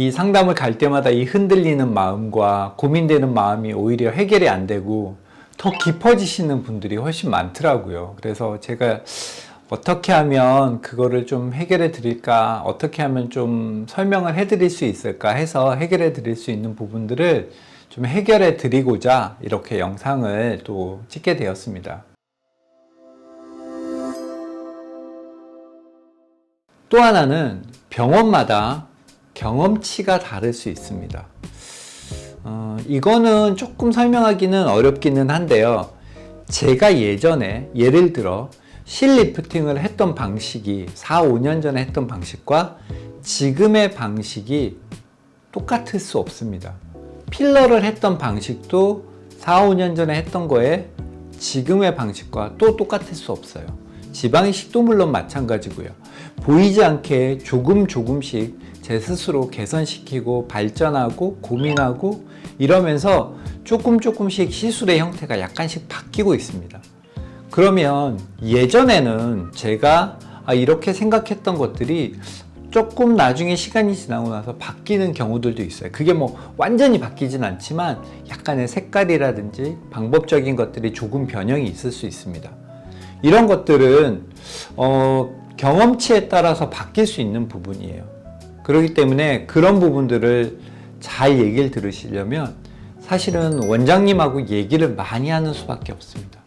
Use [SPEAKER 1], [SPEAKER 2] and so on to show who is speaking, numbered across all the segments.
[SPEAKER 1] 이 상담을 갈 때마다 이 흔들리는 마음과 고민되는 마음이 오히려 해결이 안 되고 더 깊어지시는 분들이 훨씬 많더라고요. 그래서 제가 어떻게 하면 그거를 좀 해결해 드릴까, 어떻게 하면 좀 설명을 해 드릴 수 있을까 해서 해결해 드릴 수 있는 부분들을 좀 해결해 드리고자 이렇게 영상을 또 찍게 되었습니다. 또 하나는 병원마다 경험치가 다를 수 있습니다. 이거는 조금 설명하기는 어렵기는 한데요. 제가 예전에 예를 들어 실 리프팅을 했던 방식이 4, 5년 전에 했던 방식과 지금의 방식이 똑같을 수 없습니다. 필러를 했던 방식도 4, 5년 전에 했던 거에 지금의 방식과 또 똑같을 수 없어요. 지방이식도 물론 마찬가지고요. 보이지 않게 조금씩 제 스스로 개선시키고 발전하고 고민하고 이러면서 조금씩 시술의 형태가 약간씩 바뀌고 있습니다. 그러면 예전에는 제가 이렇게 생각했던 것들이 조금 나중에 시간이 지나고 나서 바뀌는 경우들도 있어요. 그게 뭐 완전히 바뀌진 않지만 약간의 색깔이라든지 방법적인 것들이 조금 변형이 있을 수 있습니다. 이런 것들은 경험치에 따라서 바뀔 수 있는 부분이에요. 그렇기 때문에 그런 부분들을 잘 얘기를 들으시려면 사실은 원장님하고 얘기를 많이 하는 수밖에 없습니다.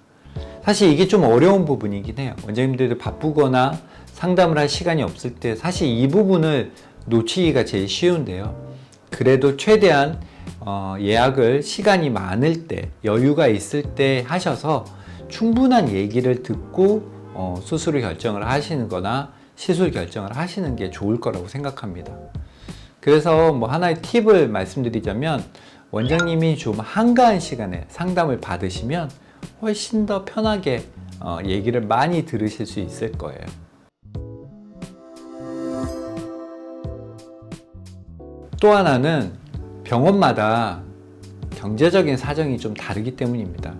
[SPEAKER 1] 사실 이게 좀 어려운 부분이긴 해요. 원장님들도 바쁘거나 상담을 할 시간이 없을 때 사실 이 부분을 놓치기가 제일 쉬운데요. 그래도 최대한 예약을 시간이 많을 때, 여유가 있을 때 하셔서 충분한 얘기를 듣고 수술을 결정을 하시는 거나 시술 결정을 하시는 게 좋을 거라고 생각합니다. 그래서 뭐 하나의 팁을 말씀드리자면 원장님이 좀 한가한 시간에 상담을 받으시면 훨씬 더 편하게 얘기를 많이 들으실 수 있을 거예요. 또 하나는 병원마다 경제적인 사정이 좀 다르기 때문입니다.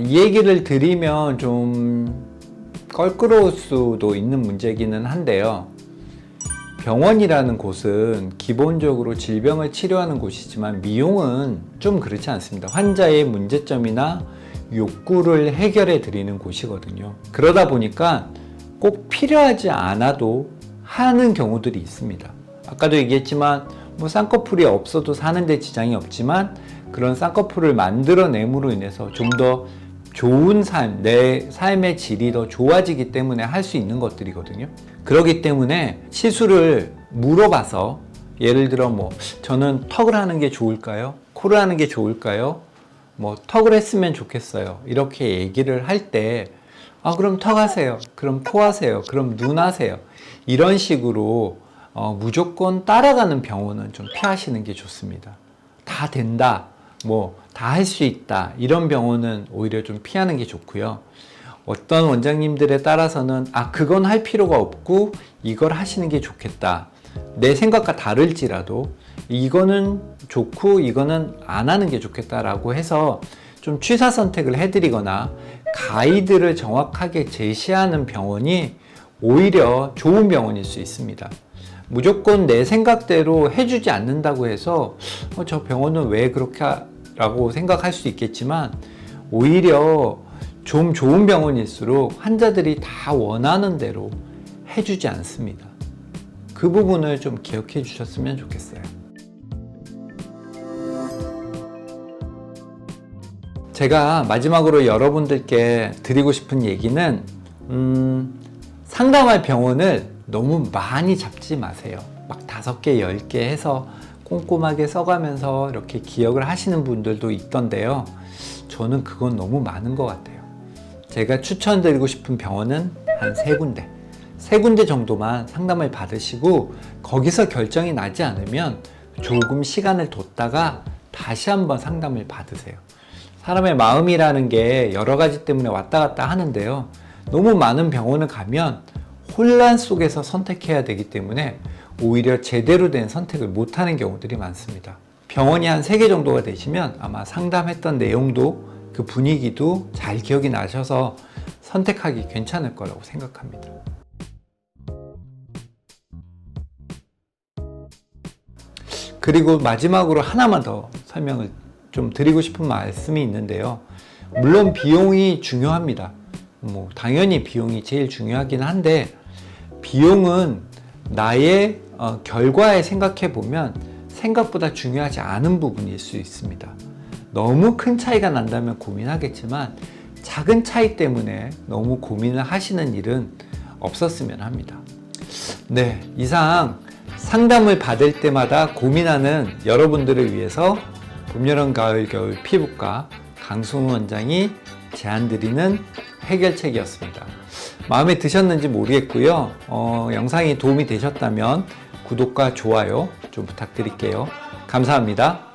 [SPEAKER 1] 이 얘기를 드리면 좀 껄끄러울 수도 있는 문제기는 한데요. 병원이라는 곳은 기본적으로 질병을 치료하는 곳이지만 미용은 좀 그렇지 않습니다. 환자의 문제점이나 욕구를 해결해 드리는 곳이거든요. 그러다 보니까 꼭 필요하지 않아도 하는 경우들이 있습니다. 아까도 얘기했지만 뭐 쌍꺼풀이 없어도 사는데 지장이 없지만 그런 쌍꺼풀을 만들어냄으로 인해서 좀 더 좋은 삶, 내 삶의 질이 더 좋아지기 때문에 할 수 있는 것들이거든요. 그렇기 때문에 시술을 물어봐서 예를 들어 뭐 저는 턱을 하는 게 좋을까요? 코를 하는 게 좋을까요? 뭐 턱을 했으면 좋겠어요. 이렇게 얘기를 할 때 그럼 턱 하세요. 그럼 코 하세요. 그럼 눈 하세요. 이런 식으로 무조건 따라가는 병원은 좀 피하시는 게 좋습니다. 다 된다. 뭐 다 할 수 있다. 이런 병원은 오히려 좀 피하는 게 좋고요. 어떤 원장님들에 따라서는 그건 할 필요가 없고 이걸 하시는 게 좋겠다. 내 생각과 다를지라도 이거는 좋고 이거는 안 하는 게 좋겠다라고 해서 좀 취사 선택을 해드리거나 가이드를 정확하게 제시하는 병원이 오히려 좋은 병원일 수 있습니다. 무조건 내 생각대로 해주지 않는다고 해서 저 병원은 왜 그렇게 라고 생각할 수 있겠지만 오히려 좀 좋은 병원일수록 환자들이 다 원하는 대로 해주지 않습니다. 그 부분을 좀 기억해 주셨으면 좋겠어요. 제가 마지막으로 여러분들께 드리고 싶은 얘기는 상담할 병원을 너무 많이 잡지 마세요. 막 5개, 10개 해서 꼼꼼하게 써가면서 이렇게 기억을 하시는 분들도 있던데요. 저는 그건 너무 많은 것 같아요. 제가 추천드리고 싶은 병원은 한 3군데. 3군데 정도만 상담을 받으시고 거기서 결정이 나지 않으면 조금 시간을 뒀다가 다시 한번 상담을 받으세요. 사람의 마음이라는 게 여러 가지 때문에 왔다 갔다 하는데요. 너무 많은 병원을 가면 혼란 속에서 선택해야 되기 때문에 오히려 제대로 된 선택을 못하는 경우들이 많습니다. 병원이 한 3개 정도가 되시면 아마 상담했던 내용도 그 분위기도 잘 기억이 나셔서 선택하기 괜찮을 거라고 생각합니다. 그리고 마지막으로 하나만 더 설명을 좀 드리고 싶은 말씀이 있는데요. 물론 비용이 중요합니다. 뭐 당연히 비용이 제일 중요하긴 한데, 비용은 나의 결과에 생각해 보면 생각보다 중요하지 않은 부분일 수 있습니다. 너무 큰 차이가 난다면 고민하겠지만, 작은 차이 때문에 너무 고민을 하시는 일은 없었으면 합니다. 네, 이상 상담을 받을 때마다 고민하는 여러분들을 위해서 봄, 여름, 가을, 겨울 피부과 강승우 원장이 제안드리는 해결책이었습니다. 마음에 드셨는지 모르겠고요. 영상이 도움이 되셨다면 구독과 좋아요 좀 부탁드릴게요. 감사합니다.